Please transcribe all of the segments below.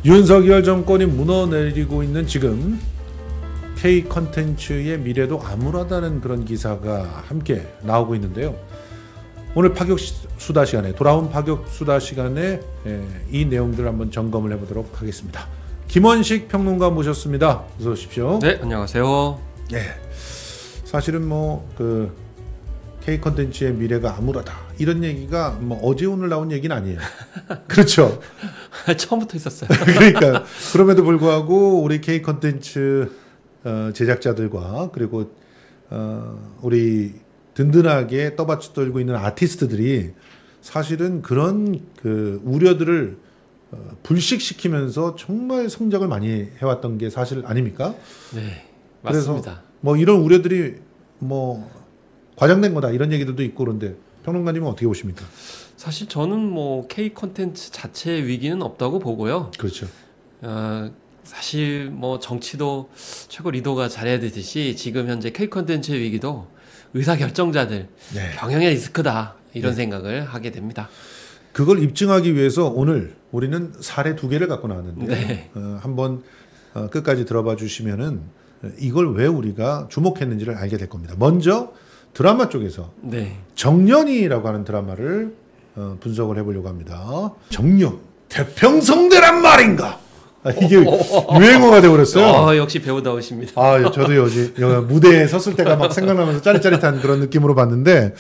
윤석열 정권이 무너내리고 있는 지금 K 컨텐츠의 미래도 암울하다는 그런 기사가 함께 나오고 있는데요. 오늘 파격 수다 시간에 돌아온 파격 수다 시간에 이 내용들을 한번 점검을 해보도록 하겠습니다. 김원식 평론가 모셨습니다. 어서 오십시오. 네, 안녕하세요. 예, 사실은 그 K 컨텐츠의 미래가 암울하다 이런 얘기가 어제 오늘 나온 얘기는 아니에요. 그렇죠. 처음부터 있었어요. 그러니까 그럼에도 불구하고 우리 K 컨텐츠 제작자들과 그리고 우리 든든하게 떠받쳐 들고 있는 아티스트들이 사실은 그런 그 우려들을 불식시키면서 정말 성장을 많이 해왔던 게 사실 아닙니까? 네, 맞습니다. 그래서 이런 우려들이 과장된 거다 이런 얘기들도 있고 그런데 평론가님은 어떻게 보십니까? 사실 저는 K 콘텐츠 자체의 위기는 없다고 보고요. 그렇죠. 사실 정치도 최고 리더가 잘해야 되듯이 지금 현재 K 콘텐츠의 위기도 의사결정자들 병행의 리스크다 이런 생각을 하게 됩니다. 그걸 입증하기 위해서 오늘 우리는 사례 2개를 갖고 나왔는데 한번 끝까지 들어봐 주시면은 이걸 왜 우리가 주목했는지를 알게 될 겁니다. 먼저 드라마 쪽에서 정년이라고 하는 드라마를 분석을 해보려고 합니다. 정년 태평성대란 말인가? 이게 유행어가 되어버렸어요. 역시 배우다우십니다. 저도 여기 무대에 섰을 때가 막 생각나면서 짜릿짜릿한 그런 느낌으로 봤는데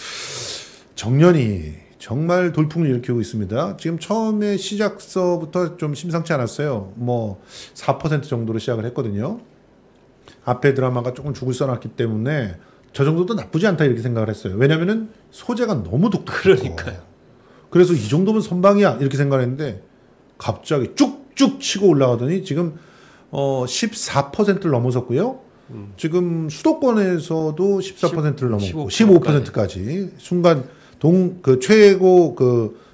정년이 정말 돌풍을 일으키고 있습니다. 지금 처음에 시작서부터 좀 심상치 않았어요. 4% 정도로 시작을 했거든요. 앞에 드라마가 조금 죽을 써놨기 때문에 저 정도도 나쁘지 않다 이렇게 생각을 했어요. 왜냐면은 소재가 너무 독특해요. 그러니까요. 그래서 이 정도면 선방이야 이렇게 생각을 했는데 갑자기 쭉쭉 치고 올라가더니 지금 14%를 넘어섰고요. 지금 수도권에서도 14%를 넘었고 15%까지 순간 최고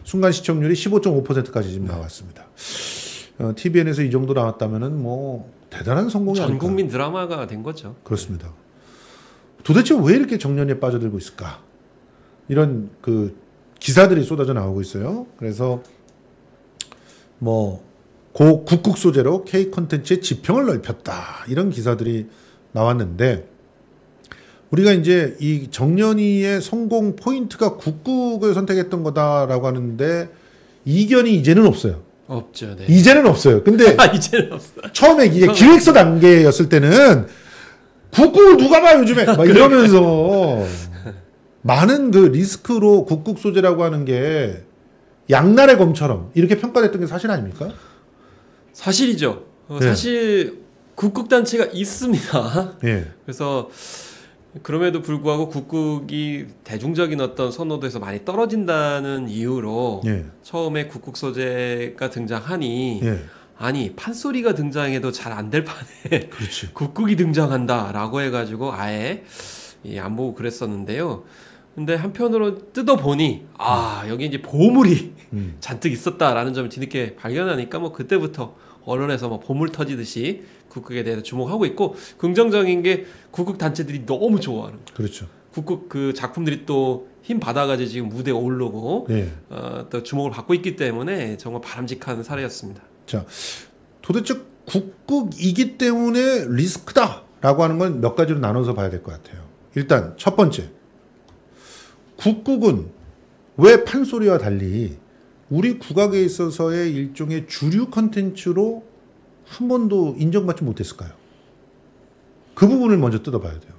순간 시청률이 15.5%까지 지금 나왔습니다. TVN에서 이 정도 나왔다면은 대단한 성공이 아닐까. 전 국민 드라마가 된 거죠. 그렇습니다. 도대체 왜 이렇게 정년에 빠져들고 있을까? 이런 기사들이 쏟아져 나오고 있어요. 그래서 국극 소재로 K 콘텐츠의 지평을 넓혔다 이런 기사들이 나왔는데 우리가 이제 이 정년이의 성공 포인트가 국극을 선택했던 거다라고 하는데 이견이 이제는 없어요. 없죠. 네. 이제는 없어요. 근데 이제는 없어요. 처음에 이게 기획서 단계였을 때는 국극을 누가 봐 요즘에 막 이러면서 많은 리스크로 국극 소재라고 하는 게 양날의 검처럼 이렇게 평가됐던 게 사실 아닙니까? 사실이죠. 사실 국극 단체가 있습니다. 그래서 그럼에도 불구하고 국극이 대중적인 어떤 선호도에서 많이 떨어진다는 이유로 처음에 국극 소재가 등장하니 아니 판소리가 등장해도 잘 안 될 판에 국극이 등장한다라고 해가지고 아예 안 보고 그랬었는데요. 근데 한편으로 뜯어보니 여기 이제 보물이 잔뜩 있었다라는 점을 뒤늦게 발견하니까 그때부터 언론에서 보물 터지듯이 국극에 대해서 주목하고 있고 긍정적인 게 국극 단체들이 너무 좋아하는 그렇죠. 국극 작품들이 또 힘 받아가지고 지금 무대에 오르고 또 주목을 받고 있기 때문에 정말 바람직한 사례였습니다. 자, 도대체 국극이기 때문에 리스크다라고 하는 건 몇 가지로 나눠서 봐야 될 것 같아요. 일단 첫 번째, 국극은 왜 판소리와 달리 우리 국악에 있어서의 일종의 주류 컨텐츠로 한 번도 인정받지 못했을까요? 그 부분을 먼저 뜯어봐야 돼요.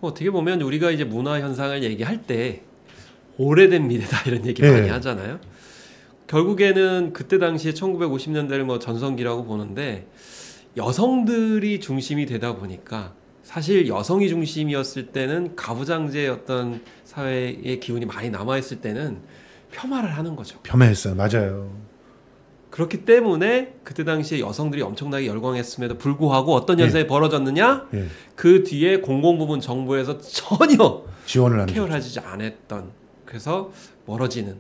어떻게 보면 우리가 이제 문화 현상을 얘기할 때 오래된 미래다 이런 얘기 많이 하잖아요. 결국에는 그때 당시에 1950년대를 전성기라고 보는데 여성들이 중심이 되다 보니까 사실 여성이 중심이었을 때는 가부장제의 어떤 사회의 기운이 많이 남아있을 때는 폄하를 하는 거죠. 폄하했어요. 맞아요. 그렇기 때문에 그때 당시에 여성들이 엄청나게 열광했음에도 불구하고 어떤 현상이 벌어졌느냐? 그 뒤에 공공부문 정부에서 전혀 지원을 케어를 하지 않았던 그래서 멀어지는.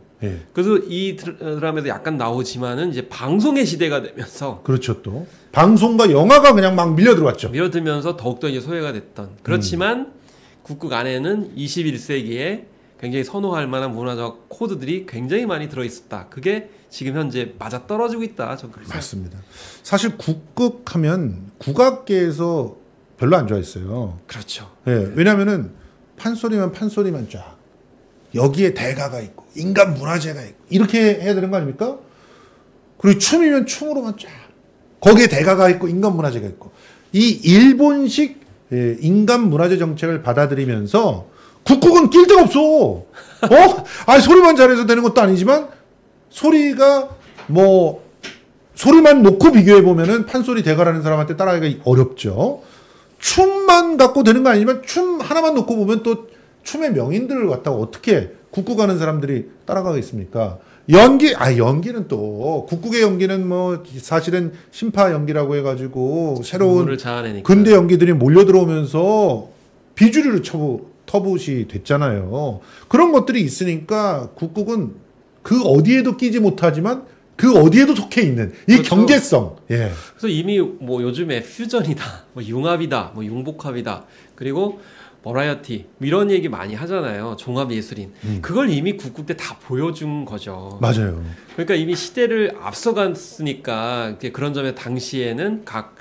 그래서 이 드라마에도 약간 나오지만은 이제 방송의 시대가 되면서 그렇죠. 또 방송과 영화가 그냥 막 밀려들어왔죠. 밀어들면서 더욱더 이제 소외가 됐던. 그렇지만 국극 안에는 21세기에 굉장히 선호할 만한 문화적 코드들이 굉장히 많이 들어있었다. 그게 지금 현재 맞아 떨어지고 있다. 저는 그렇게 맞습니다. 사실 국극하면 국악계에서 별로 안 좋아했어요. 그렇죠. 예, 왜냐하면은 판소리만 쫙 여기에 대가가 있고 인간 문화재가 있고 이렇게 해야 되는 거 아닙니까? 그리고 춤이면 춤으로만 쫙 거기에 대가가 있고 인간 문화재가 있고 이 일본식 인간 문화재 정책을 받아들이면서 국국은 낄 데가 없어. 아니 소리만 잘해서 되는 것도 아니지만 소리가 뭐 소리만 놓고 비교해 보면은 판소리 대가라는 사람한테 따라가기가 어렵죠. 춤만 갖고 되는 거 아니지만 춤 하나만 놓고 보면 또 춤의 명인들을 갖다가 어떻게 국국하는 사람들이 따라가겠습니까? 연기는 또 국국의 연기는 뭐 사실은 신파 연기라고 해가지고 새로운 근대 연기들이 몰려 들어오면서 비주류로 터붓이 됐잖아요. 그런 것들이 있으니까 국국은 그 어디에도 끼지 못하지만 그 어디에도 속해 있는 이 그렇죠. 경계성. 예. 그래서 이미 뭐 요즘에 퓨전이다, 뭐 융합이다, 뭐 융복합이다, 그리고 버라이어티 이런 얘기 많이 하잖아요. 종합 예술인. 그걸 이미 국국 때 다 보여준 거죠. 맞아요. 그러니까 이미 시대를 앞서갔으니까 그런 점에 당시에는 각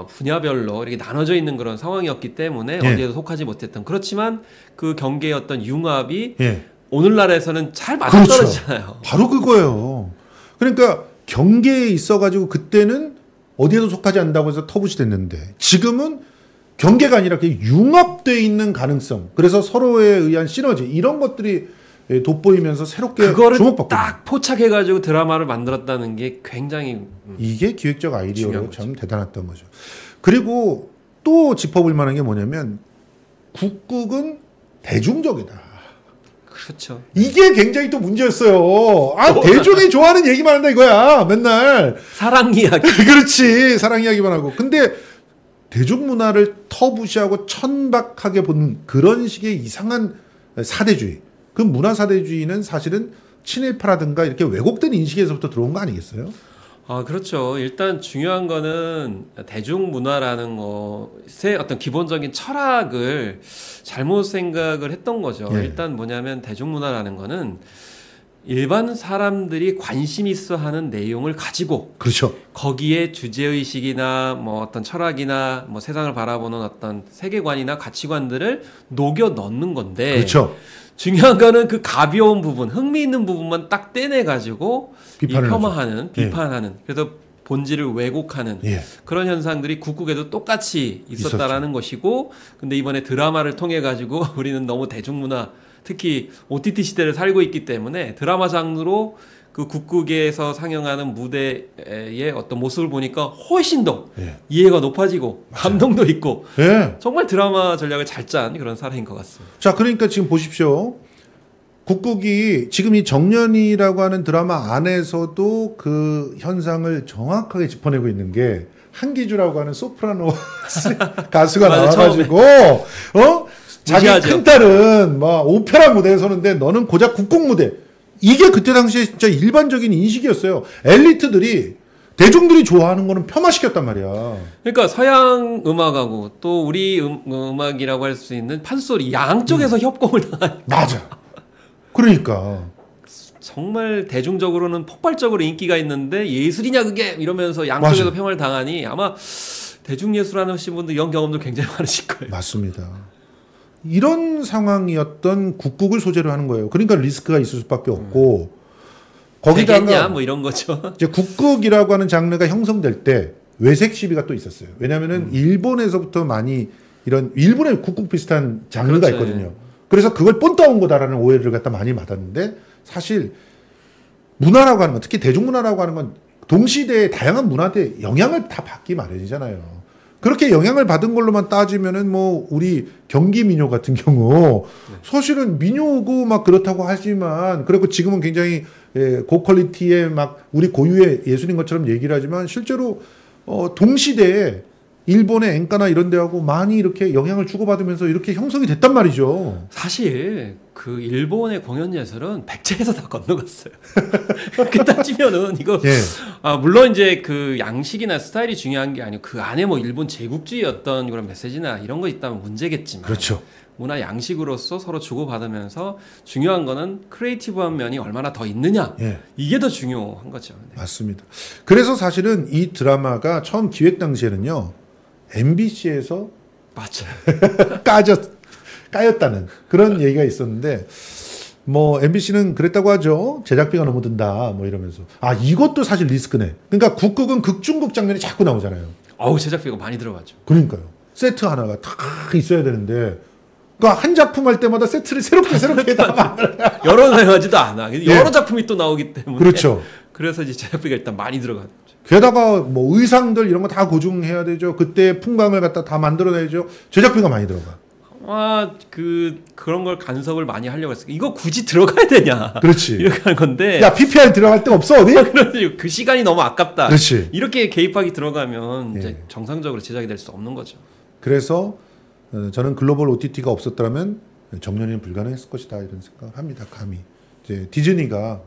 분야별로 이렇게 나눠져 있는 그런 상황이었기 때문에 예. 어디에도 속하지 못했던. 그렇지만 그 경계의 어떤 융합이 예. 오늘날에서는 잘 맞아떨어지잖아요. 그렇죠. 바로 그거예요. 그러니까 경계에 있어가지고 그때는 어디에도 속하지 않는다고 해서 터붓이 됐는데 지금은 경계가 아니라 융합되어 있는 가능성. 그래서 서로에 의한 시너지 이런 것들이 돋보이면서 새롭게 그거를 주목받고 딱 포착해가지고 드라마를 만들었다는 게 굉장히 이게 기획적 아이디어로 참 대단했던 거죠. 그리고 또 짚어볼 만한 게 뭐냐면 국극은 대중적이다. 그렇죠. 이게 굉장히 또 문제였어요. 대중이 좋아하는 얘기만 한다 이거야. 맨날 사랑 이야기. 그렇지. 사랑 이야기만 하고. 근데 대중문화를 터부시하고 천박하게 본 그런 식의 이상한 사대주의. 그 문화 사대주의는 사실은 친일파라든가 이렇게 왜곡된 인식에서부터 들어온 거 아니겠어요? 그렇죠. 일단 중요한 거는 대중문화라는 것의 어떤 기본적인 철학을 잘못 생각을 했던 거죠. 예. 일단 뭐냐면 대중문화라는 거는 일반 사람들이 관심 있어 하는 내용을 가지고 그렇죠. 거기에 주제의식이나 뭐 어떤 철학이나 뭐 세상을 바라보는 어떤 세계관이나 가치관들을 녹여 넣는 건데 그렇죠. 중요한 거는 그 가벼운 부분, 흥미있는 부분만 딱 떼내가지고 폄하하는, 비판하는, 그래서 본질을 왜곡하는 예. 그런 현상들이 국국에도 똑같이 있었다라는 것이고, 근데 이번에 드라마를 통해 가지고 우리는 너무 대중문화, 특히 OTT 시대를 살고 있기 때문에 드라마 장르로 그 국극에서 상영하는 무대의 어떤 모습을 보니까 훨씬 더 이해가 높아지고 감동도 있고 정말 드라마 전략을 잘 짠 그런 사례인 것 같습니다. 자, 그러니까 지금 보십시오. 국극이 지금 이 정년이라고 하는 드라마 안에서도 그 현상을 정확하게 짚어내고 있는 게 한기주라고 하는 소프라노 가수가 나와가지고 자기 큰딸은 막 오페라 무대에 서는데 너는 고작 국곡 무대. 이게 그때 당시에 진짜 일반적인 인식이었어요. 엘리트들이 대중들이 좋아하는 거는 폄하시켰단 말이야. 그러니까 서양 음악하고 또 우리 음악이라고 할 수 있는 판소리 양쪽에서 협공을 당하니까. 맞아. 그러니까 정말 대중적으로는 폭발적으로 인기가 있는데 예술이냐 그게 이러면서 양쪽에서 맞아. 평을 당하니 아마 대중예술 하시는 분들 이런 경험도 굉장히 많으실 거예요. 맞습니다. 이런 상황이었던 국극을 소재로 하는 거예요. 그러니까 리스크가 있을 수밖에 없고 거기다가 뭐 이런 거죠. 이제 국극이라고 하는 장르가 형성될 때 외색 시비가 또 있었어요. 왜냐하면은 일본에서부터 많이 이런 일본에 국극 비슷한 장르가 그렇죠. 있거든요. 그래서 그걸 본 따온 거다라는 오해를 갖다 많이 받았는데 사실 문화라고 하는 건 특히 대중문화라고 하는 건 동시대의 다양한 문화에 영향을 다 받기 마련이잖아요. 그렇게 영향을 받은 걸로만 따지면은 뭐 우리 경기 민요 같은 경우 사실은 민요고 막 그렇다고 하지만 그리고 지금은 굉장히 고퀄리티의 막 우리 고유의 예술인 것처럼 얘기를 하지만 실제로 동시대에 일본의 엔카나 이런 데하고 많이 이렇게 영향을 주고받으면서 이렇게 형성이 됐단 말이죠. 사실 그 일본의 공연 예술은 백제에서 다 건너갔어요. 그렇게 따지면은 이거 물론 이제 그 양식이나 스타일이 중요한 게 아니고 그 안에 뭐 일본 제국주의 어떤 그런 메시지나 이런 거 있다면 문제겠지만. 그렇죠. 문화 양식으로서 서로 주고받으면서 중요한 거는 크리에이티브한 면이 얼마나 더 있느냐. 예. 이게 더 중요한 거죠. 네. 맞습니다. 그래서 사실은 이 드라마가 처음 기획 당시에는요. MBC에서 맞아요. 까였다는 그런 얘기가 있었는데 뭐 MBC는 그랬다고 하죠. 제작비가 너무 든다 뭐 이러면서. 이것도 사실 리스크네. 그러니까 국극은 극중극 장면이 자꾸 나오잖아요. 제작비가 많이 들어가죠. 그러니까요. 세트 하나가 다 있어야 되는데 그러니까 한 작품 할 때마다 세트를 새롭게 다 만들어요. 여러 날 하지도 않아. 여러 작품이 또 나오기 때문에. 그렇죠. 그래서 이제 제작비가 일단 많이 들어가죠. 게다가 뭐 의상들 이런 거 다 고증해야 되죠. 그때 풍광을 갖다 다 만들어내야죠. 제작비가 많이 들어가. 그런 걸 간섭을 많이 하려고 했어요. 이거 굳이 들어가야 되냐. 그렇지. 이렇게 하는 건데. 야, PPR 들어갈 데가 없어, 어디? 그 시간이 너무 아깝다. 그렇지. 이렇게 개입하기 들어가면 이제 정상적으로 제작이 될 수 없는 거죠. 그래서 저는 글로벌 OTT가 없었더라면 정년이는 불가능했을 것이다 이런 생각을 합니다. 감히 이제 디즈니가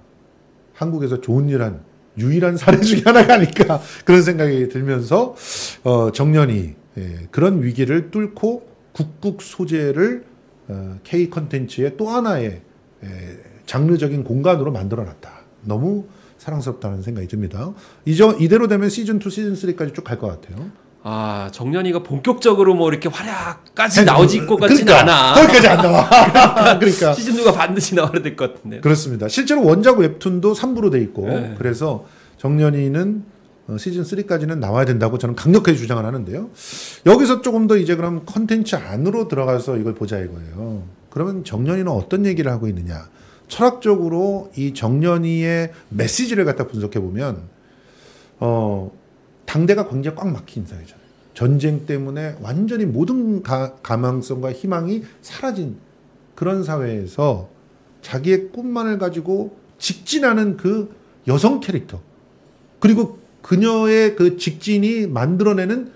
한국에서 좋은 일한 유일한 사례 중에 하나가 아닐까 그런 생각이 들면서 정년이 그런 위기를 뚫고 국극 소재를 K 컨텐츠의 또 하나의 장르적인 공간으로 만들어놨다. 너무 사랑스럽다는 생각이 듭니다. 이대로 되면 시즌 2, 시즌 3까지 쭉 갈 것 같아요. 정년이가 본격적으로 뭐 이렇게 활약까지 나오질 것 같지는 않아. 거기까지 안 나와. 그러니까 시즌 2가 반드시 나와야 될 것 같은데. 그렇습니다. 실제로 원작 웹툰도 3부로 돼 있고 그래서 정년이는 시즌 3까지는 나와야 된다고 저는 강력하게 주장을 하는데요. 여기서 조금 더 이제 그럼 컨텐츠 안으로 들어가서 이걸 보자 이거예요. 그러면 정년이는 어떤 얘기를 하고 있느냐? 철학적으로 이 정년이의 메시지를 갖다 분석해 보면 당대가 굉장히 꽉 막힌 사회잖아요. 전쟁 때문에 완전히 모든 가망성과 희망이 사라진 그런 사회에서 자기의 꿈만을 가지고 직진하는 그 여성 캐릭터 그리고 그녀의 그 직진이 만들어내는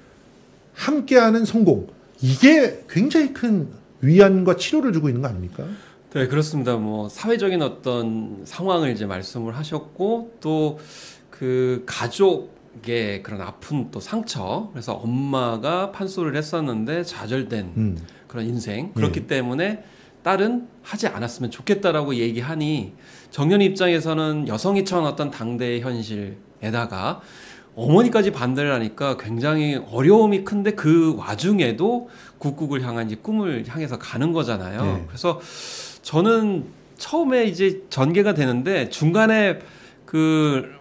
함께하는 성공 이게 굉장히 큰 위안과 치료를 주고 있는 거 아닙니까? 네, 그렇습니다. 뭐 사회적인 어떤 상황을 이제 말씀을 하셨고 또 그 가족의 그런 아픈 또 상처 그래서 엄마가 판소리를 했었는데 좌절된 그런 인생 그렇기 때문에 딸은 하지 않았으면 좋겠다라고 얘기하니 정년이 입장에서는 여성이 처한 어떤 당대의 현실에다가 어머니까지 반대를 하니까 굉장히 어려움이 큰데 그 와중에도 국국을 향한 이제 꿈을 향해서 가는 거잖아요. 그래서 저는 처음에 이제 전개가 되는데 중간에 그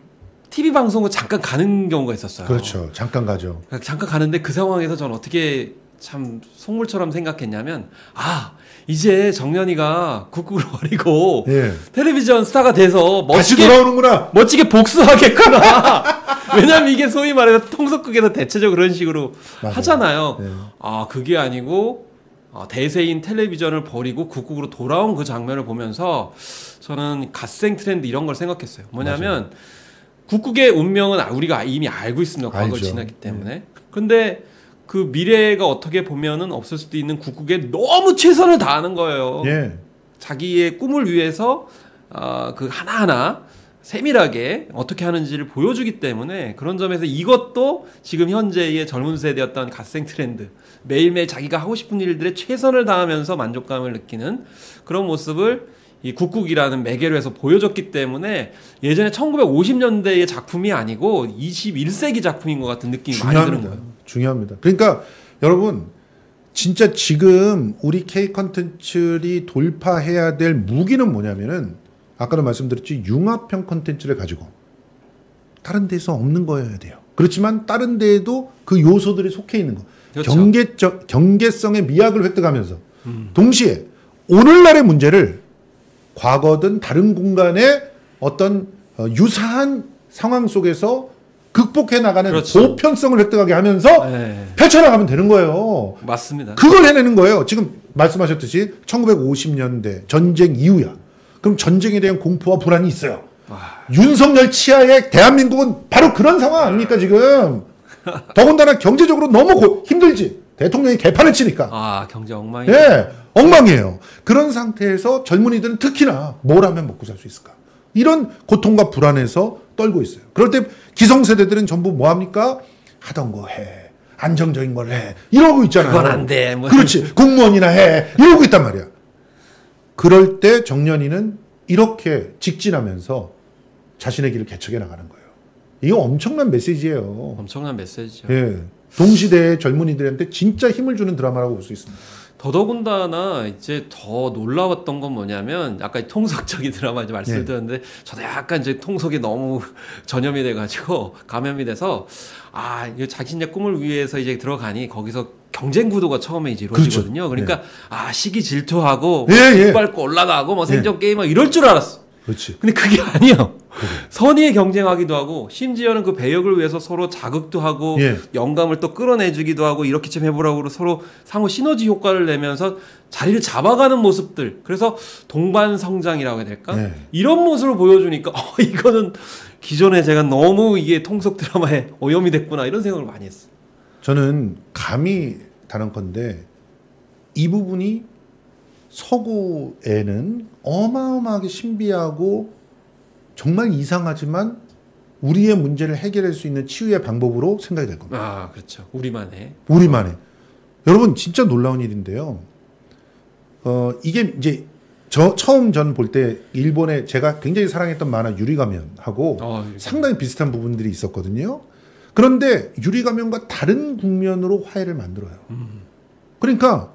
TV 방송을 잠깐 가는 경우가 있었어요. 그렇죠. 잠깐 가죠. 잠깐 가는데 그 상황에서 저는 어떻게 참 속물처럼 생각했냐면 이제 정년이가 국국을 버리고 텔레비전 스타가 돼서 다시 돌아오는구나. 멋지게 복수하겠구나. 왜냐면 이게 소위 말해서 통속극에서 대체적으로 그런 식으로 하잖아요. 그게 아니고 대세인 텔레비전을 버리고 국국으로 돌아온 그 장면을 보면서 저는 갓생 트렌드 이런 걸 생각했어요. 뭐냐면 국국의 운명은 우리가 이미 알고 있습니다. 과거를 지났기 때문에. 근데 그 미래가 어떻게 보면은 없을 수도 있는 국국에 너무 최선을 다하는 거예요. 자기의 꿈을 위해서 그 하나하나 세밀하게 어떻게 하는지를 보여주기 때문에 그런 점에서 이것도 지금 현재의 젊은 세대의 어떤 갓생 트렌드 매일매일 자기가 하고 싶은 일들에 최선을 다하면서 만족감을 느끼는 그런 모습을 이 국국이라는 매개로 해서 보여줬기 때문에 예전에 1950년대의 작품이 아니고 21세기 작품인 것 같은 느낌이 많이 드는 거예요. 중요합니다. 그러니까 여러분 진짜 지금 우리 K 컨텐츠들이 돌파해야 될 무기는 뭐냐면은 아까도 말씀드렸지 융합형 컨텐츠를 가지고 다른 데서 없는 거여야 돼요. 그렇지만 다른 데에도 그 요소들이 속해 있는 거. 그렇죠. 경계성의 미학을 획득하면서 동시에 오늘날의 문제를 과거든 다른 공간의 어떤 유사한 상황 속에서 극복해 나가는 보편성을 획득하게 하면서 펼쳐나가면 되는 거예요. 맞습니다. 그걸 해내는 거예요. 지금 말씀하셨듯이 1950년대 전쟁 이후야. 그럼 전쟁에 대한 공포와 불안이 있어요. 윤석열 치하의 대한민국은 바로 그런 상황 아닙니까 지금. 더군다나 경제적으로 너무 힘들지. 대통령이 개판을 치니까. 경제 엉망이에요. 엉망이에요. 그런 상태에서 젊은이들은 특히나 뭘 하면 먹고 살 수 있을까. 이런 고통과 불안에서 떨고 있어요. 그럴 때 기성세대들은 전부 뭐합니까? 하던 거 해. 안정적인 걸 해. 이러고 있잖아요. 그건 안 돼. 뭐. 그렇지. 공무원이나 해. 이러고 있단 말이야. 그럴 때 정년이는 이렇게 직진하면서 자신의 길을 개척해 나가는 거예요. 이거 엄청난 메시지예요. 엄청난 메시지죠. 예. 동시대의 젊은이들한테 진짜 힘을 주는 드라마라고 볼 수 있습니다. 더더군다나 이제 더 놀라웠던 건 뭐냐면 아까 통속적인 드라마 이제 말씀을 드렸는데 저도 약간 이제 통속이 너무 전염이 돼가지고 감염이 돼서 이거 자신의 꿈을 위해서 이제 들어가니 거기서 경쟁 구도가 처음에 이제 이루어지거든요. 그렇죠. 그러니까 시기 질투하고 예. 밟고 올라가고 뭐 생존 게임하고 이럴 줄 알았어. 그렇지. 근데 그게 아니에요. 선의의 경쟁하기도 하고 심지어는 그 배역을 위해서 서로 자극도 하고 영감을 또 끌어내주기도 하고 이렇게 좀 해보라고 서로 상호 시너지 효과를 내면서 자리를 잡아가는 모습들. 그래서 동반 성장이라고 해야 될까? 이런 모습을 보여주니까 이거는 기존에 제가 너무 이게 통속 드라마에 오염이 됐구나 이런 생각을 많이 했어요. 저는 감히 단언컨대 이 부분이 서구에는 어마어마하게 신비하고 정말 이상하지만 우리의 문제를 해결할 수 있는 치유의 방법으로 생각이 될 겁니다. 그렇죠. 우리만의. 여러분 진짜 놀라운 일인데요. 이게 이제 처음 전 볼 때 일본에 제가 굉장히 사랑했던 만화 유리가면하고 상당히 비슷한 부분들이 있었거든요. 그런데 유리가면과 다른 국면으로 화해를 만들어요. 그러니까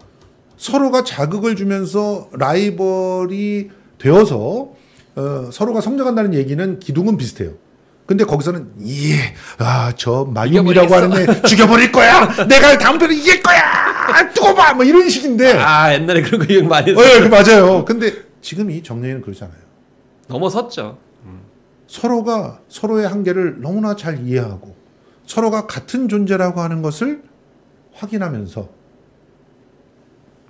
서로가 자극을 주면서 라이벌이 되어서 서로가 성장한다는 얘기는 기둥은 비슷해요. 근데 거기서는 저 마유미라고 하는 애 죽여버릴 거야. 내가 다음 편에 이길 거야. 두고 봐. 뭐 이런 식인데. 옛날에 그런 거 유행 많이 했어요. 맞아요. 근데 지금 이 정년이는 그렇지 않아요. 넘어섰죠. 서로가 서로의 한계를 너무나 잘 이해하고 서로가 같은 존재라고 하는 것을 확인하면서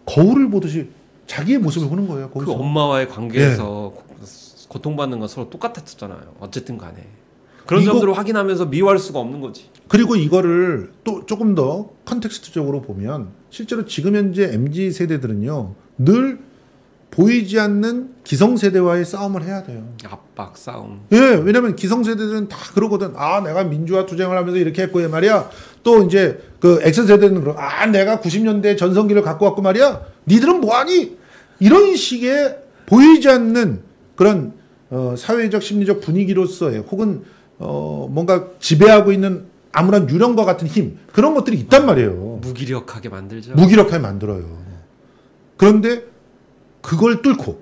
거울을 보듯이 자기의 모습을 보는 거예요. 거기서. 그 엄마와의 관계에서 고통받는 건 서로 똑같았잖아요. 어쨌든 간에. 그런 점들을 확인하면서 미워할 수가 없는 거지. 그리고 이거를 또 조금 더 컨텍스트적으로 보면 실제로 지금 현재 MZ 세대들은요. 늘 보이지 않는 기성세대와의 싸움을 해야 돼요. 압박 싸움. 왜냐면 기성세대들은 다 그러거든. 내가 민주화 투쟁을 하면서 이렇게 했고 말이야. 또 이제 그 X세대는 내가 90년대 전성기를 갖고 왔고 말이야. 니들은 뭐하니? 이런 식의 보이지 않는 그런 사회적 심리적 분위기로서의 혹은 뭔가 지배하고 있는 아무런 유령과 같은 힘 그런 것들이 있단 말이에요. 무기력하게 만들죠. 무기력하게 만들어요. 그런데 그걸 뚫고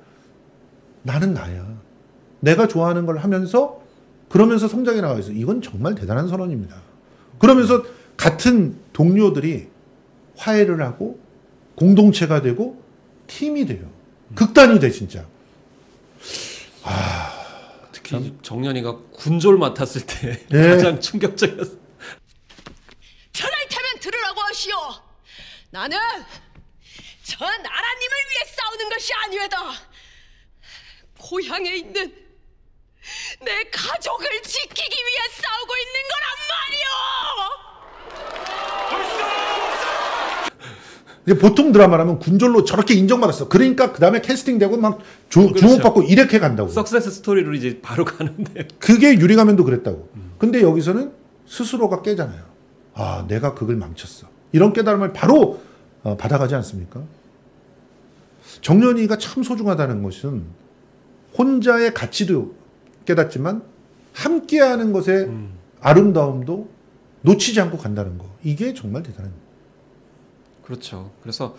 나는 나야. 내가 좋아하는 걸 하면서 그러면서 성장해 나가 있어. 이건 정말 대단한 선언입니다. 그러면서 같은 동료들이 화해를 하고 공동체가 되고 팀이 돼요. 극단이 돼 진짜. 특히 정년이가 군졸 맡았을 때 가장 충격적이었어. 편할 테면 들으라고 하시오. 나는 저 나라님을 위해 싸우는 것이 아니외다. 고향에 있는 내 가족을 지키기 위해 싸우고 있는 거란 말이오. 보통 드라마라면 군졸로 저렇게 인정받았어. 그러니까 그 다음에 캐스팅되고 막 주목받고 이렇게 간다고. 석세스 스토리로 이제 바로 가는데. 그게 유리가면도 그랬다고. 근데 여기서는 스스로가 깨잖아요. 내가 그걸 망쳤어. 이런 깨달음을 바로 받아가지 않습니까? 정년이가 참 소중하다는 것은 혼자의 가치도 깨닫지만 함께하는 것의 아름다움도 놓치지 않고 간다는 거. 이게 정말 대단한 거예요. 그렇죠. 그래서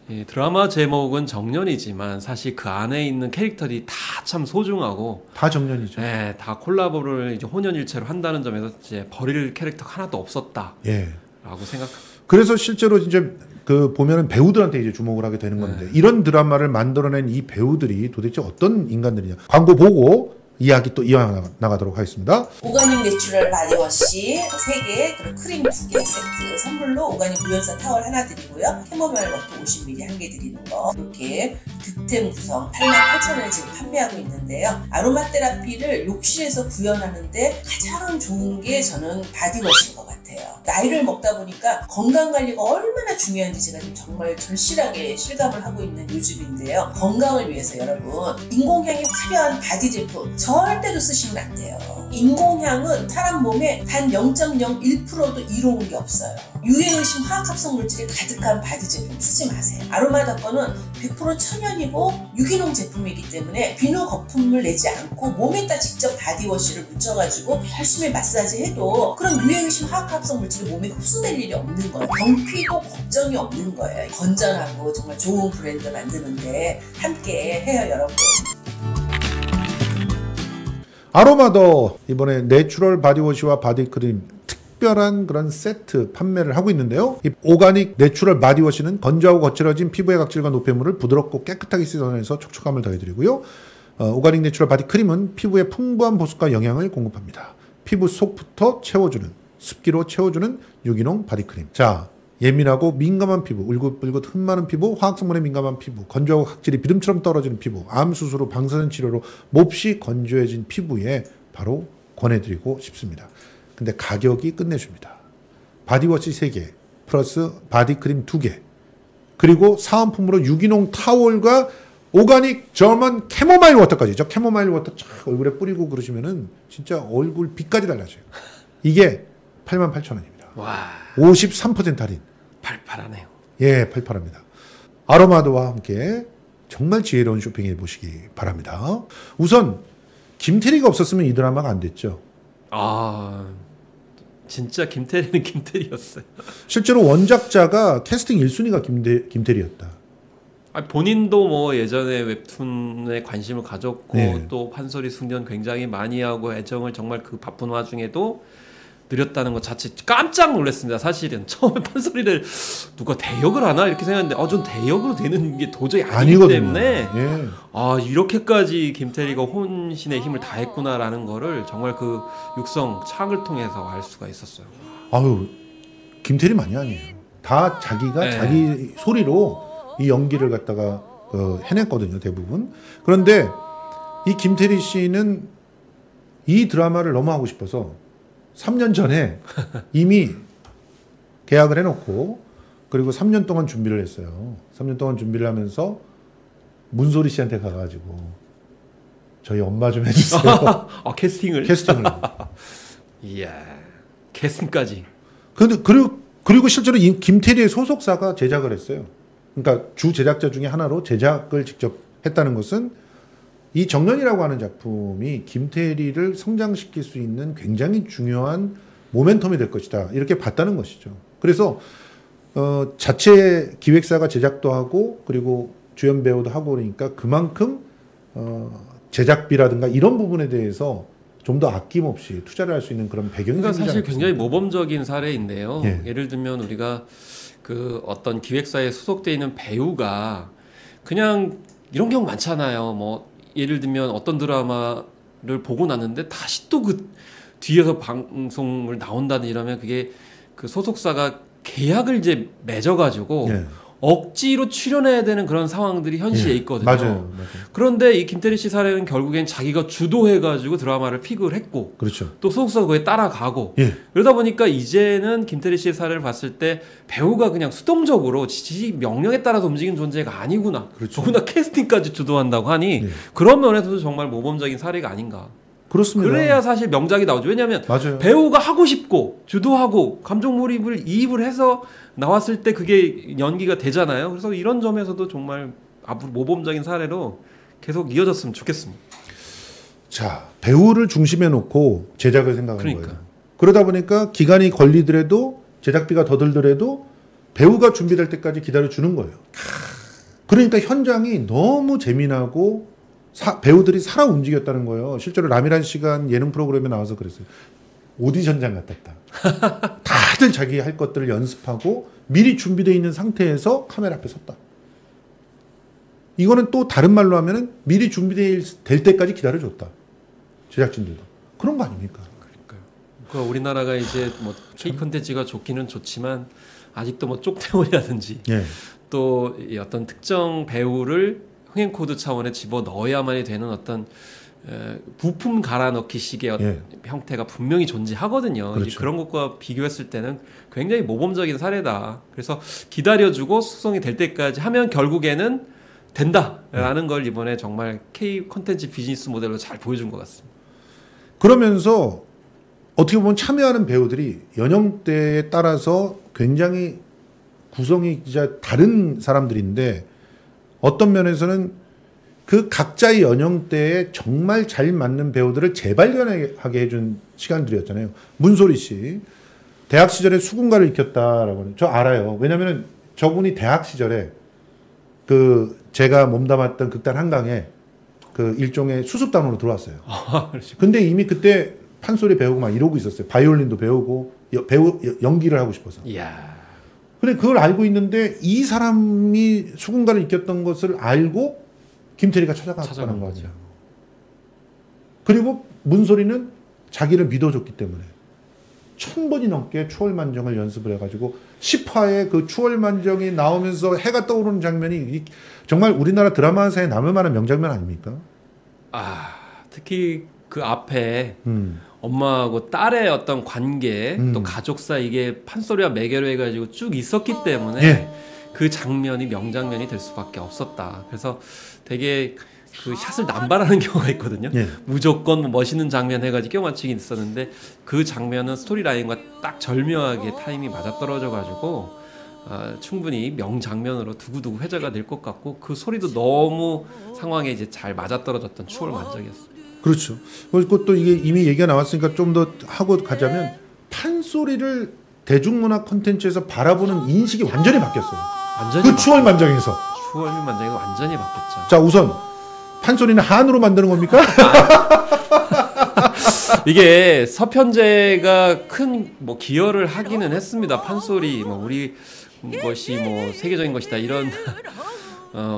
이 드라마 제목은 정년이지만 사실 그 안에 있는 캐릭터들이 다 참 소중하고 다 정년이죠. 다 콜라보를 이제 혼연일체로 한다는 점에서 이제 버릴 캐릭터 하나도 없었다라고 생각합니다. 그래서 실제로 이제 그 보면은 배우들한테 이제 주목을 하게 되는 건데 이런 드라마를 만들어낸 이 배우들이 도대체 어떤 인간들이냐. 광고 보고 이야기 또 이어나가도록 하겠습니다. 오가닉 내추럴 바디워시 3개, 그리고 크림 2개 세트 선물로 오가닉 무연사 타월 하나 드리고요. 캐모마일 워터 50ml 1개 드리는 거 이렇게 득템 구성 88,000원에 지금 판매하고 있는데요. 아로마 테라피를 욕실에서 구현하는데 가장 좋은 게 저는 바디워시인 것 같아요. 나이를 먹다 보니까 건강관리가 얼마나 중요한지 제가 지금 정말 절실하게 실감을 하고 있는 요즘인데요. 건강을 위해서 여러분, 인공향이 화려한 바디 제품 절대로 쓰시면 안 돼요. 인공향은 사람 몸에 단 0.01%도 이로운 게 없어요. 유해의심 화학합성 물질이 가득한 바디 제품 쓰지 마세요. 아로마 덕건은 100% 천연이고 유기농 제품이기 때문에 비누 거품을 내지 않고 몸에다 직접 바디워시를 묻혀가지고 열심히 마사지 해도 그런 유해의심 화학합성 물질이 몸에 흡수될 일이 없는 거예요. 경피도 걱정이 없는 거예요. 건전하고 정말 좋은 브랜드 만드는데 함께 해요, 여러분. 아로마더 이번에 내추럴 바디워시와 바디크림 특별한 그런 세트 판매를 하고 있는데요. 이 오가닉 내추럴 바디워시는 건조하고 거칠어진 피부의 각질과 노폐물을 부드럽고 깨끗하게 씻어내서 촉촉함을 더해드리고요. 오가닉 내추럴 바디크림은 피부에 풍부한 보습과 영양을 공급합니다. 피부 속부터 채워주는, 습기로 채워주는 유기농 바디크림. 자, 예민하고 민감한 피부, 울긋불긋 흠 많은 피부, 화학성분에 민감한 피부, 건조하고 각질이 비름처럼 떨어지는 피부, 암 수술 후 방사선 치료로 몹시 건조해진 피부에 바로 권해드리고 싶습니다. 근데 가격이 끝내줍니다. 바디워시 3개 플러스 바디크림 2개 그리고 사은품으로 유기농 타월과 오가닉 저먼 캐모마일 워터까지. 저 캐모마일 워터 쫙 얼굴에 뿌리고 그러시면은 진짜 얼굴 빛까지 달라져요. 이게 88,000원입니다. 와, 53% 할인. 팔팔하네요. 예, 팔팔합니다. 아로마도와 함께 정말 지혜로운 쇼핑해 보시기 바랍니다. 우선 김태리가 없었으면 이 드라마가 안 됐죠. 아, 진짜 김태리는 김태리였어요. 실제로 원작자가 캐스팅 1순위가 김태리였다. 아니, 본인도 뭐 예전에 웹툰에 관심을 가졌고 네. 또 판소리 숙련 굉장히 많이 하고 애정을 정말 그 바쁜 와중에도 드렸다는 것 자체 깜짝 놀랐습니다. 사실은 처음에 판소리를 누가 대역을 하나 이렇게 생각했는데 전 대역으로 되는 게 도저히 아니기 아니거든요. 때문에 예. 아, 이렇게까지 김태리가 혼신의 힘을 다했구나라는 거를 정말 그 육성 창을 통해서 알 수가 있었어요. 아유, 김태리만이 아니에요. 다 자기가 네. 자기 소리로 이 연기를 갖다가 해냈거든요, 대부분. 그런데 이 김태리 씨는 이 드라마를 너무 하고 싶어서 3년 전에 이미 계약을 해놓고 그리고 3년 동안 준비를 했어요. 3년 동안 준비를 하면서 문소리 씨한테 가가지고 저희 엄마 좀 해주세요. 아, 캐스팅을? 이야, 캐스팅까지. 그리고 실제로 이 김태리의 소속사가 제작을 했어요. 그러니까 주 제작자 중에 하나로 제작을 직접 했다는 것은 이 정년이라고 하는 작품이 김태리를 성장시킬 수 있는 굉장히 중요한 모멘텀이 될 것이다. 이렇게 봤다는 것이죠. 그래서 자체 기획사가 제작도 하고 그리고 주연 배우도 하고 그러니까 그만큼 제작비라든가 이런 부분에 대해서 좀 더 아낌없이 투자를 할 수 있는 그런 배경이 그러니까 생기지 사실 않겠습니까? 굉장히 모범적인 사례인데요. 예. 예를 들면 우리가 그 어떤 기획사에 소속돼 있는 배우가 그냥 이런 경우 많잖아요. 뭐 예를 들면 어떤 드라마를 보고 났는데 다시 또 그 뒤에서 방송을 나온다든 이러면 그게 그 소속사가 계약을 이제 맺어가지고 예. 억지로 출연해야 되는 그런 상황들이 현실에 예. 있거든요. 맞아요. 그런데 이 김태리 씨 사례는 결국엔 자기가 주도해가지고 드라마를 픽을 했고 그렇죠. 또 소속사가 그에 따라가고 예. 그러다 보니까 이제는 김태리 씨의 사례를 봤을 때 배우가 그냥 수동적으로 지시 명령에 따라서 움직이는 존재가 아니구나. 그렇죠. 더구나 캐스팅까지 주도한다고 하니 예. 그런 면에서도 정말 모범적인 사례가 아닌가. 그렇습니다. 그래야 사실 명작이 나오죠. 왜냐하면 맞아요. 배우가 하고 싶고 주도하고 감정 몰입을 이입을 해서 나왔을 때 그게 연기가 되잖아요. 그래서 이런 점에서도 정말 앞으로 모범적인 사례로 계속 이어졌으면 좋겠습니다. 자, 배우를 중심에 놓고 제작을 생각하는 그러니까. 거예요. 그러다 보니까 기간이 걸리더라도 제작비가 더 들더라도 배우가 준비될 때까지 기다려주는 거예요. 그러니까 현장이 너무 재미나고 배우들이 살아 움직였다는 거예요. 실제로 라미란 시간 예능 프로그램에 나와서 그랬어요. 오디션장 같았다. 다들 자기 할 것들을 연습하고 미리 준비되어 있는 상태에서 카메라 앞에 섰다. 이거는 또 다른 말로 하면은 미리 준비될 때까지 기다려줬다. 제작진들도. 그런 거 아닙니까? 그러니까 우리나라가 이제 뭐 K 콘텐츠가 좋기는 좋지만 아직도 뭐 쪽태원이라든지 예. 또 이 어떤 특정 배우를 흥행 코드 차원에 집어 넣어야만이 되는 어떤 부품 갈아넣기식의 형태가 분명히 존재하거든요. 그렇죠. 이제 그런 것과 비교했을 때는 굉장히 모범적인 사례다. 그래서 기다려주고 숙성이 될 때까지 하면 결국에는 된다라는 걸 이번에 정말 K 콘텐츠 비즈니스 모델로 잘 보여준 것 같습니다. 그러면서 어떻게 보면 참여하는 배우들이 연령대에 따라서 굉장히 구성이 진짜 다른 사람들인데 어떤 면에서는 그 각자의 연령대에 정말 잘 맞는 배우들을 재발견하게 해준 시간들이었잖아요. 문소리 씨 대학 시절에 수군가를 익혔다라고 저 알아요. 왜냐하면 저분이 대학 시절에 그 제가 몸담았던 극단 한강에 그 일종의 수습단으로 들어왔어요. 근데 이미 그때 판소리 배우고 막 이러고 있었어요. 바이올린도 배우고 연기를 하고 싶어서. 이야. 근데 그걸 알고 있는데 이 사람이 수군가를 익혔던 것을 알고 김태리가 찾아갔다는 거죠. 그리고 문소리는 자기를 믿어줬기 때문에 1000번이 넘게 추월만정을 연습을 해가지고 10화에 그 추월만정이 나오면서 해가 떠오르는 장면이 정말 우리나라 드라마사에 남을 만한 명장면 아닙니까? 아, 특히 그 앞에 엄마하고 딸의 어떤 관계 또 가족사 이게 판소리와 매개로 해가지고 쭉 있었기 때문에 그 장면이 명장면이 될 수밖에 없었다. 그래서 되게 그 샷을 남발하는 경우가 있거든요. 무조건 뭐 멋있는 장면 해가지고 껴 맞추긴 있었는데 그 장면은 스토리라인과 딱 절묘하게 타임이 맞아떨어져가지고 충분히 명장면으로 두고두고 회자가 될 것 같고 그 소리도 너무 상황에 이제 잘 맞아떨어졌던 추월만정이었어요. 그렇죠. 그리고 또 이게 이미 얘기가 나왔으니까 좀 더 하고 가자면 판소리를 대중문화 콘텐츠에서 바라보는 인식이 완전히 바뀌었어요. 완전히 그 추월만정에서. 추월만정이 완전히 바뀌었죠. 자, 우선 판소리는 한으로 만드는 겁니까? 이게 서편제가 큰 뭐 기여를 하기는 했습니다. 판소리 뭐 우리 것이 뭐 세계적인 것이다 이런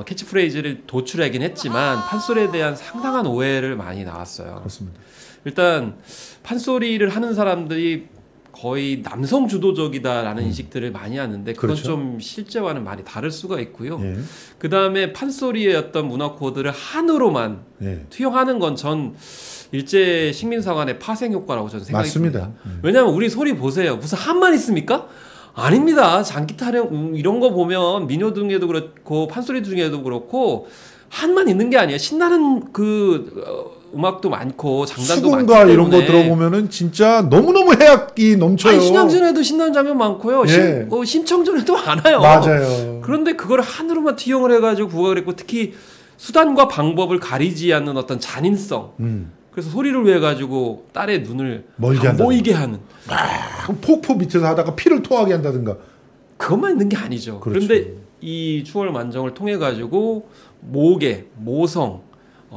캐치프레이즈를 도출하긴 했지만 판소리에 대한 상당한 오해를 많이 나왔어요. 그렇습니다. 일단 판소리를 하는 사람들이 거의 남성 주도적이다라는 인식들을 많이 하는데 그건 그렇죠. 좀 실제와는 많이 다를 수가 있고요. 그 다음에 판소리의 어떤 문화 코드를 한으로만 투영하는 건 전 일제 식민사관의 파생 효과라고 저는 생각이 듭니다. 왜냐하면 우리 소리 보세요. 무슨 한만 있습니까? 아닙니다. 장기 타령 이런 거 보면 민요 중에도 그렇고 판소리 중에도 그렇고 한만 있는 게 아니에요. 신나는 그 음악도 많고 장단도 많기 때문에 수군가 이런 거 들어보면은 진짜 너무너무 해악이 넘쳐요. 아니, 신앙전에도 신나는 장면 많고요. 심청전에도 많아요. 맞아요. 그런데 그걸 한으로만 투영을 해가지고 부각을 했고 특히 수단과 방법을 가리지 않는 어떤 잔인성. 그래서 소리를 위해 가지고 딸의 눈을 안 보이게 하는. 폭포 밑에서 하다가 피를 토하게 한다든가. 그것만 있는 게 아니죠. 그렇죠. 그런데 이 추월만정을 통해 가지고 모계, 모성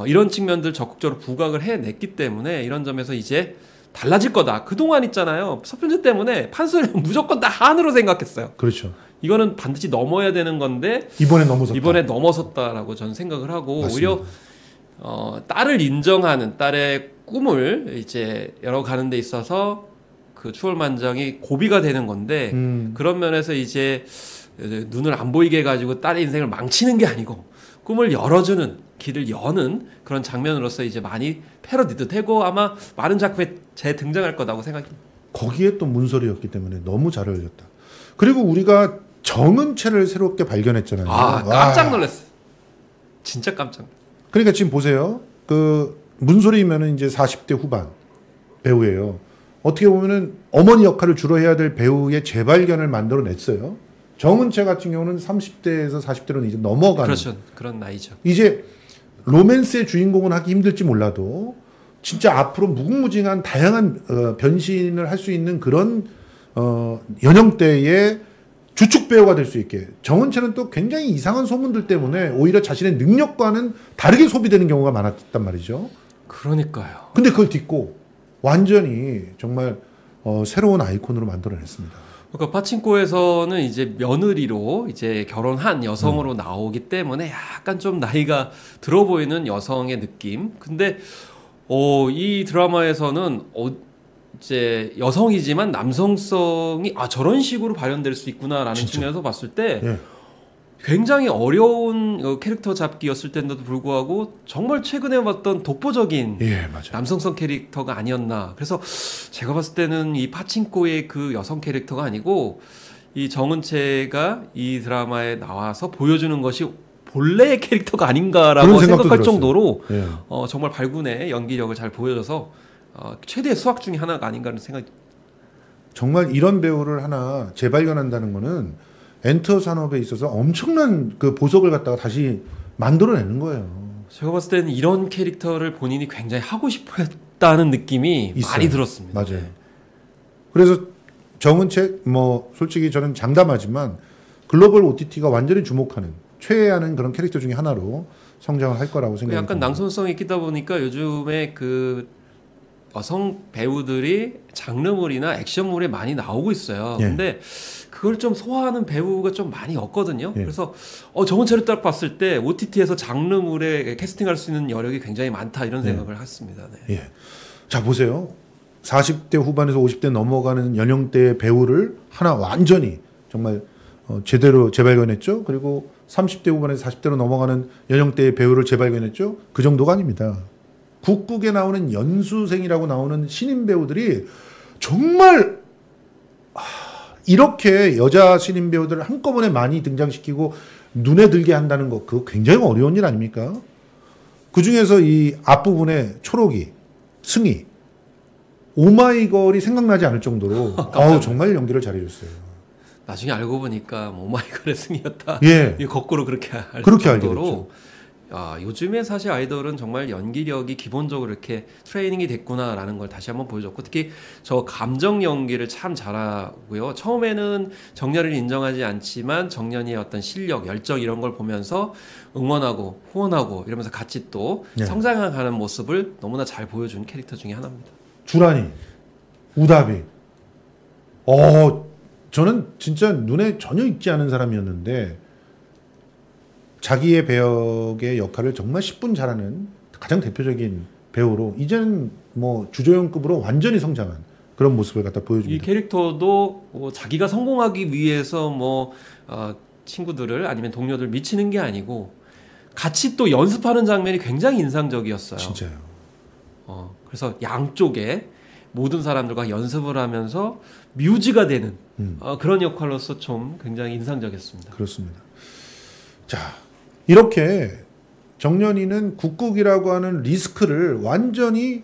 이런 측면들 적극적으로 부각을 해냈기 때문에 이런 점에서 이제 달라질 거다. 그동안 있잖아요. 서편제 때문에 판소리는 무조건 다 한으로 생각했어요. 그렇죠. 이거는 반드시 넘어야 되는 건데 이번에 넘어섰다라고 저는 생각을 하고 맞습니다. 오히려 딸을 인정하는 딸의 꿈을 이제 열어가는 데 있어서 그 추월만정이 고비가 되는 건데 그런 면에서 이제 눈을 안 보이게 해가지고 딸의 인생을 망치는 게 아니고 꿈을 열어주는 길을 여는 그런 장면으로서 이제 많이 패러디도 되고 아마 많은 작품에 재등장할 거라고 생각합니다. 거기에 또 문소리였기 때문에 너무 잘 어울렸다. 그리고 우리가 정은채를 새롭게 발견했잖아요. 깜짝 놀랐어요. 진짜 깜짝. 그러니까 지금 보세요. 그 문소리면은 이제 40대 후반 배우예요. 어떻게 보면은 어머니 역할을 주로 해야 될 배우의 재발견을 만들어냈어요. 정은채 같은 경우는 30대에서 40대로는 이제 넘어가는. 그렇죠. 그런 나이죠. 이제 로맨스의 주인공은 하기 힘들지 몰라도 진짜 앞으로 무궁무진한 다양한 변신을 할 수 있는 그런 연령대의 주축 배우가 될 수 있게. 정은채는 또 굉장히 이상한 소문들 때문에 오히려 자신의 능력과는 다르게 소비되는 경우가 많았단 말이죠. 그러니까요. 근데 그걸 딛고 완전히 정말 새로운 아이콘으로 만들어냈습니다. 그러니까 파친코에서는 이제 며느리로 이제 결혼한 여성으로 나오기 때문에 약간 좀 나이가 들어 보이는 여성의 느낌. 근데 이 드라마에서는 이제 여성이지만 남성성이 저런 식으로 발현될 수 있구나라는 진짜? 측면에서 봤을 때 굉장히 어려운 캐릭터 잡기였을 텐데도 불구하고 정말 최근에 봤던 독보적인 예, 맞아요. 남성성 캐릭터가 아니었나. 그래서 제가 봤을 때는 이 파친코의 그 여성 캐릭터가 아니고 이 정은채가 이 드라마에 나와서 보여주는 것이 본래의 캐릭터가 아닌가라고 생각할 정도로 예. 정말 발군의 연기력을 잘 보여줘서 최대의 수학 중에 하나가 아닌가 하는 생각이. 정말 이런 배우를 하나 재발견한다는 거는 엔터 산업에 있어서 엄청난 그 보석을 갖다가 다시 만들어내는 거예요. 제가 봤을 때는 이런 캐릭터를 본인이 굉장히 하고 싶어 했다는 느낌이 있어요. 많이 들었습니다. 맞아요. 네. 그래서 정은책 뭐 솔직히 저는 장담하지만 글로벌 OTT가 완전히 주목하는 최애하는 그런 캐릭터 중에 하나로 성장을 할 거라고 생각합니다. 약간 낭송성이 있다 보니까 요즘에 그 여성 배우들이 장르물이나 액션물에 많이 나오고 있어요. 예. 근데 그걸 좀 소화하는 배우가 좀 많이 없거든요. 예. 그래서 정은채를 딱 봤을 때 OTT에서 장르물에 캐스팅할 수 있는 여력이 굉장히 많다 이런 생각을 했습니다. 네. 예. 자 보세요. 40대 후반에서 50대 넘어가는 연령대의 배우를 하나 완전히 정말 제대로 재발견했죠. 그리고 30대 후반에서 40대로 넘어가는 연령대의 배우를 재발견했죠. 그 정도가 아닙니다. 국국에 나오는 연수생이라고 나오는 신인 배우들이 정말 이렇게 여자 신인 배우들을 한꺼번에 많이 등장시키고 눈에 들게 한다는 거 그거 굉장히 어려운 일 아닙니까? 그중에서 이 앞부분에 초록이, 승희, 오마이걸이 생각나지 않을 정도로 정말 연기를 잘해줬어요. 나중에 알고 보니까 오마이걸의 승이었다. 예. 거꾸로 그렇게 알게 됐죠. 요즘에 사실 아이돌은 정말 연기력이 기본적으로 이렇게 트레이닝이 됐구나라는 걸 다시 한번 보여줬고 특히 저 감정 연기를 참 잘하고요. 처음에는 정연이를 인정하지 않지만 정연이의 어떤 실력, 열정 이런 걸 보면서 응원하고 후원하고 이러면서 같이 또 성장해가는 모습을 너무나 잘 보여준 캐릭터 중에 하나입니다. 주란이, 우다비. 저는 진짜 눈에 전혀 익지 않은 사람이었는데 자기의 배역의 역할을 정말 10분 잘하는 가장 대표적인 배우로 이제는 뭐 주조연급으로 완전히 성장한 그런 모습을 갖다 보여줍니다. 이 캐릭터도 자기가 성공하기 위해서 친구들을 아니면 동료들 미치는 게 아니고 같이 또 연습하는 장면이 굉장히 인상적이었어요. 진짜요. 그래서 양쪽에 모든 사람들과 연습을 하면서 뮤즈가 되는 그런 역할로서 좀 굉장히 인상적이었습니다. 그렇습니다. 자, 이렇게 정연이는 국국이라고 하는 리스크를 완전히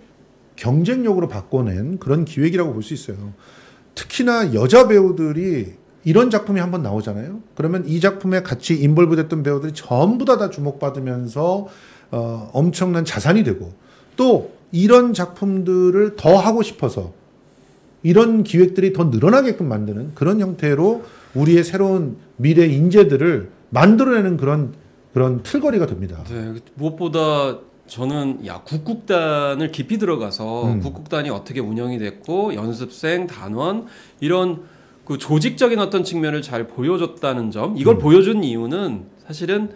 경쟁력으로 바꿔낸 그런 기획이라고 볼 수 있어요. 특히나 여자 배우들이 이런 작품이 한번 나오잖아요. 그러면 이 작품에 같이 인볼브됐던 배우들이 전부 다 주목받으면서 엄청난 자산이 되고 또 이런 작품들을 더 하고 싶어서 이런 기획들이 더 늘어나게끔 만드는 그런 형태로 우리의 새로운 미래 인재들을 만들어내는 그런 틀거리가 됩니다. 네, 무엇보다 저는 국국단을 깊이 들어가서 국국단이 어떻게 운영이 됐고 연습생, 단원 이런 그 조직적인 어떤 측면을 잘 보여줬다는 점 이걸 보여준 이유는 사실은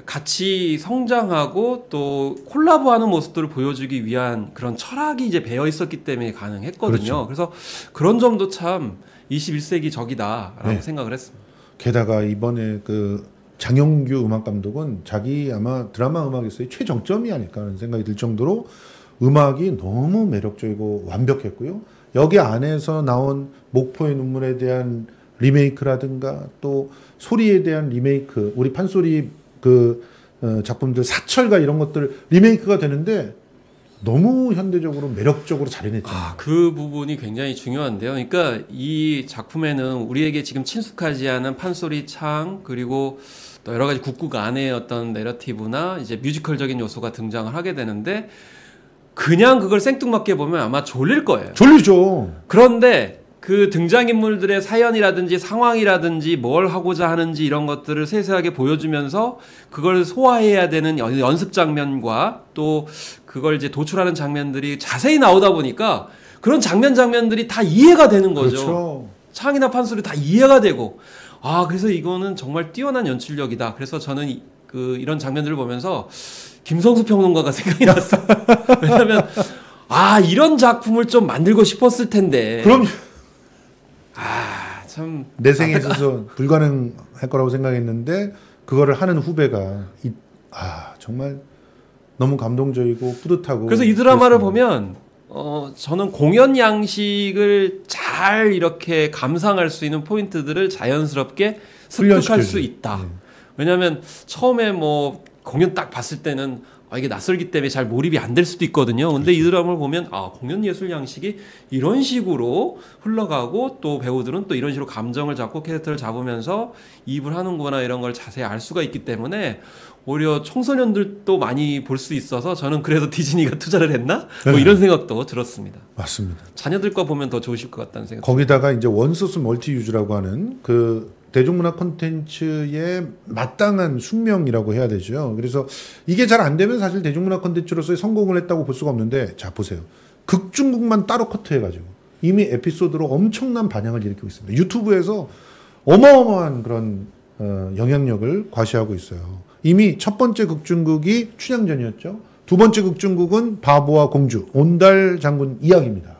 같이 성장하고 또 콜라보하는 모습들을 보여주기 위한 그런 철학이 이제 배어 있었기 때문에 가능했거든요. 그렇죠. 그래서 그런 점도 참 21세기 적이다라고 생각을 했습니다. 게다가 이번에 그 장영규 음악 감독은 자기 아마 드라마 음악에서의 최정점이 아닐까 하는 생각이 들 정도로 음악이 너무 매력적이고 완벽했고요. 여기 안에서 나온 목포의 눈물에 대한 리메이크라든가 또 소리에 대한 리메이크, 우리 판소리 작품들 사철과 이런 것들 리메이크가 되는데 너무 현대적으로 매력적으로 잘 해냈잖아요. 그 부분이 굉장히 중요한데요. 그러니까 이 작품에는 우리에게 지금 친숙하지 않은 판소리 창 그리고 또 여러 가지 국국 안의 어떤 내러티브나 이제 뮤지컬적인 요소가 등장을 하게 되는데 그냥 그걸 생뚱맞게 보면 아마 졸릴 거예요. 졸리죠. 그런데 그 등장인물들의 사연이라든지 상황이라든지 뭘 하고자 하는지 이런 것들을 세세하게 보여주면서 그걸 소화해야 되는 연습 장면과 또 그걸 이제 도출하는 장면들이 자세히 나오다 보니까 그런 장면들이 다 이해가 되는 거죠. 그렇죠. 창이나 판소리 다 이해가 되고 그래서 이거는 정말 뛰어난 연출력이다. 그래서 저는 이런 장면들을 보면서 김성수 평론가가 생각이 났어요. 왜냐하면 이런 작품을 좀 만들고 싶었을 텐데. 그럼 참 내 생에 있어서 불가능할 거라고 생각했는데 그거를 하는 후배가 정말 너무 감동적이고 뿌듯하고. 그래서 이 드라마를 그랬습니다. 보면 저는 공연 양식을 잘 이렇게 감상할 수 있는 포인트들을 자연스럽게 습득할 수 있다. 왜냐하면 처음에 뭐 공연 딱 봤을 때는 이게 낯설기 때문에 잘 몰입이 안 될 수도 있거든요. 근데 이 드라마를 보면 공연 예술 양식이 이런 식으로 흘러가고 또 배우들은 또 이런 식으로 감정을 잡고 캐릭터를 잡으면서 이입을 하는구나 이런 걸 자세히 알 수가 있기 때문에 오히려 청소년들도 많이 볼 수 있어서 저는 그래서 디즈니가 투자를 했나? 뭐 이런 생각도 들었습니다. 맞습니다. 자녀들과 보면 더 좋으실 것 같다는 생각. 거기다가 이제 원소스 멀티 유즈라고 하는 그 대중문화 콘텐츠의 마땅한 숙명이라고 해야 되죠. 그래서 이게 잘 안 되면 사실 대중문화 콘텐츠로서의 성공을 했다고 볼 수가 없는데, 자 보세요. 극중국만 따로 커트해가지고 이미 에피소드로 엄청난 반향을 일으키고 있습니다. 유튜브에서 어마어마한 그런 영향력을 과시하고 있어요. 이미 첫 번째 극중국이 춘향전이었죠. 두 번째 극중국은 바보와 공주, 온달 장군 이야기입니다.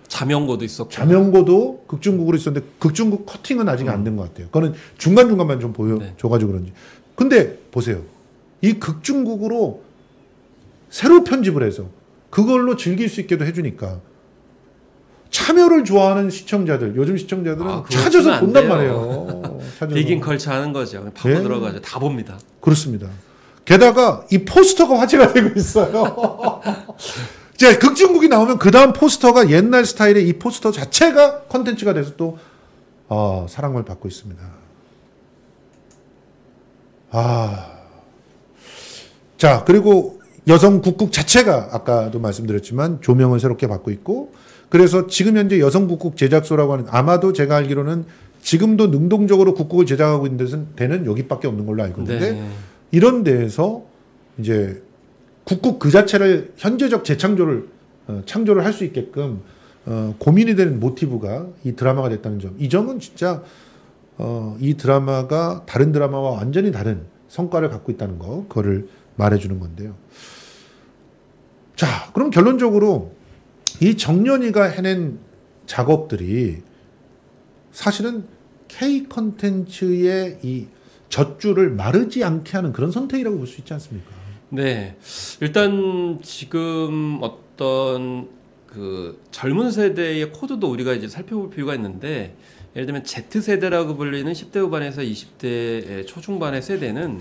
자명고도 있었고. 자명고도 극중국으로 있었는데 극중국 커팅은 아직 안 된 것 같아요. 그거는 중간중간만 좀 보여줘가지고 그런지. 근데 보세요. 이 극중국으로 새로 편집을 해서 그걸로 즐길 수 있게도 해주니까 참여를 좋아하는 시청자들, 요즘 시청자들은 찾아서 본단 말이에요. 디깅 컬처 하는 거죠. 바로 들어가죠. 다 봅니다. 그렇습니다. 게다가 이 포스터가 화제가 되고 있어요. 자, 극중국이 나오면 그 다음 포스터가 옛날 스타일의 이 포스터 자체가 컨텐츠가 돼서 또 사랑을 받고 있습니다. 자, 그리고 여성 국국 자체가 아까도 말씀드렸지만 조명을 새롭게 받고 있고, 그래서 지금 현재 여성 국국 제작소라고 하는, 아마도 제가 알기로는 지금도 능동적으로 국국을 제작하고 있는 데는 여기밖에 없는 걸로 알고 있는데, 이런 데에서 이제 국국 그 자체를 현재적 재창조를 창조를 할 수 있게끔 고민이 되는 모티브가 이 드라마가 됐다는 점. 이 점은 진짜 이 드라마가 다른 드라마와 완전히 다른 성과를 갖고 있다는 거, 그거를 말해주는 건데요. 자, 그럼 결론적으로 이 정연이가 해낸 작업들이 사실은 K 컨텐츠의 이 젖줄을 마르지 않게 하는 그런 선택이라고 볼 수 있지 않습니까? 네, 일단 지금 어떤 그 젊은 세대의 코드도 우리가 이제 살펴볼 필요가 있는데, 예를 들면 Z세대라고 불리는 10대 후반에서 20대 초중반의 세대는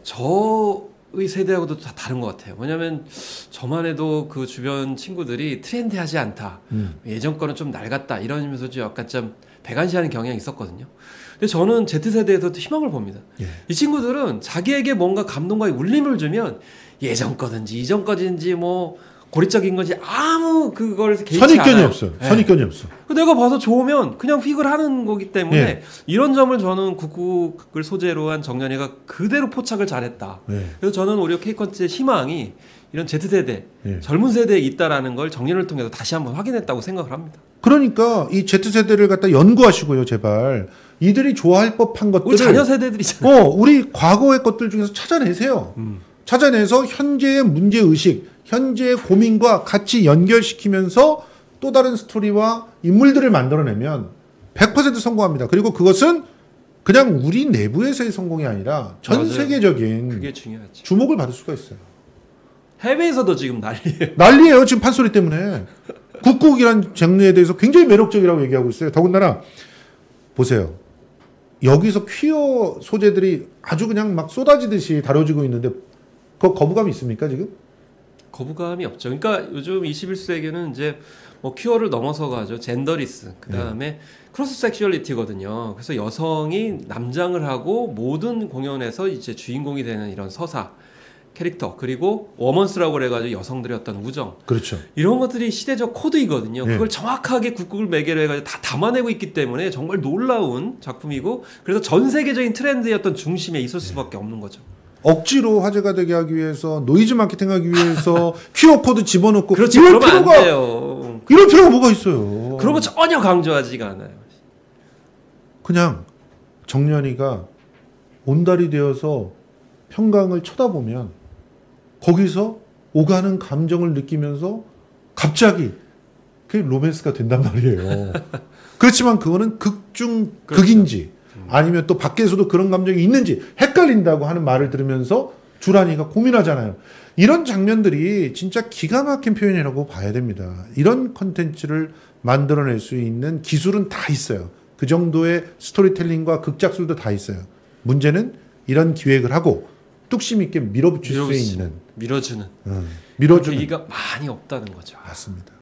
저의 세대하고도 다 다른 것 같아요. 왜냐하면 저만 해도 그 주변 친구들이 트렌디하지 않다, 예전 거는 좀 낡았다 이러면서 좀 약간 좀 배관시하는 경향이 있었거든요. 근데 저는 Z세대에서도 희망을 봅니다. 이 친구들은 자기에게 뭔가 감동과 울림을 주면 예전 거든지 이전 거든지 뭐 고리적인 건지 아무 그걸 개의치 선입견이 않아요. 없어요. 선입견이 없어. 내가 봐서 좋으면 그냥 휙을 하는 거기 때문에 이런 점을 저는 국국을 소재로 한 정연이가 그대로 포착을 잘했다. 그래서 저는 오히려 K컨텐츠의 희망이 이런 Z세대, 젊은 세대에 있다라는 걸 정연을 통해서 다시 한번 확인했다고 생각을 합니다. 그러니까 이 Z세대를 갖다 연구하시고요, 제발. 이들이 좋아할 법한 것들을 우리 자녀 세대들이잖아요. 우리 과거의 것들 중에서 찾아내세요. 찾아내서 현재의 문제의식, 현재의 고민과 같이 연결시키면서 또 다른 스토리와 인물들을 만들어내면 100% 성공합니다. 그리고 그것은 그냥 우리 내부에서의 성공이 아니라 전 맞아요. 세계적인 그게 중요하죠. 주목을 받을 수가 있어요. 해외에서도 지금 난리예요. 난리예요, 지금 판소리 때문에. 국국이란 장르에 대해서 굉장히 매력적이라고 얘기하고 있어요. 더군다나 보세요. 여기서 퀴어 소재들이 아주 그냥 막 쏟아지듯이 다뤄지고 있는데 그 거부감이 있습니까, 지금? 거부감이 없죠. 그러니까 요즘 21세기는 이제 뭐 퀴어를 넘어서 가죠. 젠더리스, 그 다음에 크로스 섹슈얼리티거든요. 그래서 여성이 남장을 하고 모든 공연에서 이제 주인공이 되는 이런 서사, 캐릭터, 그리고 워먼스라고 그래가지고 여성들의 어떤 우정. 그렇죠. 이런 것들이 시대적 코드이거든요. 그걸 정확하게 국국을 매개로 해가지고 다 담아내고 있기 때문에 정말 놀라운 작품이고, 그래서 전 세계적인 트렌드의 어떤 중심에 있을 수밖에 없는 거죠. 억지로 화제가 되게 하기 위해서, 노이즈 마케팅하기 위해서 퀴어 코드 집어넣고 그렇지, 이럴 그러면 필요가 안 돼요. 이럴 필요가 뭐가 있어요? 그런 거 전혀 강조하지가 않아요. 그냥 정연이가 온달이 되어서 평강을 쳐다보면 거기서 오가는 감정을 느끼면서 갑자기 그게 로맨스가 된단 말이에요. 그렇지만 그거는 극중 그렇죠. 극인지 아니면 또 밖에서도 그런 감정이 있는지 헷갈린다고 하는 말을 들으면서 주란이가 고민하잖아요. 이런 장면들이 진짜 기가 막힌 표현이라고 봐야 됩니다. 이런 컨텐츠를 만들어낼 수 있는 기술은 다 있어요. 그 정도의 스토리텔링과 극작술도 다 있어요. 문제는 이런 기획을 하고 뚝심 있게 밀어붙일 수 있는 밀어주는 밀어주는 계기가 많이 없다는 거죠. 맞습니다.